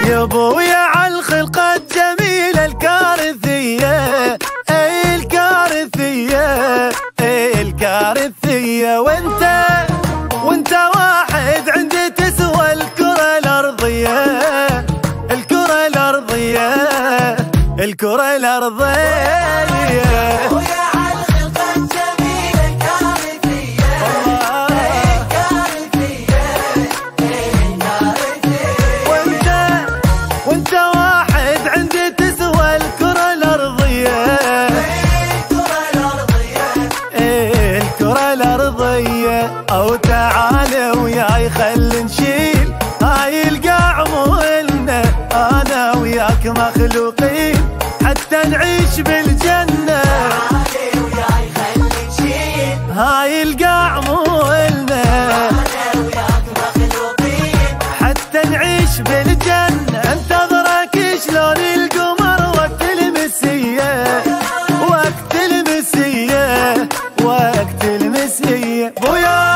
يا ابويا عالخلقة الجميلة الكارثية، اي الكارثية، اي الكارثية. وانت واحد عندي تسوى الكرة الأرضية، الكرة الأرضية، الكرة الأرضية. أو تعالى وياي خل نشيل هاي القاع مولنا، أنا وياك مخلوقين حتى نعيش بالجنة. تعالى وياي خل نشيل هاي القاع مولنا، أنا وياك مخلوقين حتى نعيش بالجنة. انتظرك شلون القمر وقت المسية، وقت المسية، وقت المسية. بويا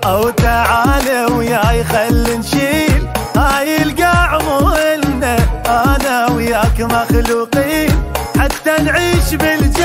أو تعالى وياي خل نشيل هاي القاع مولنا، أنا وياك مخلوقين حتى نعيش بالجنة.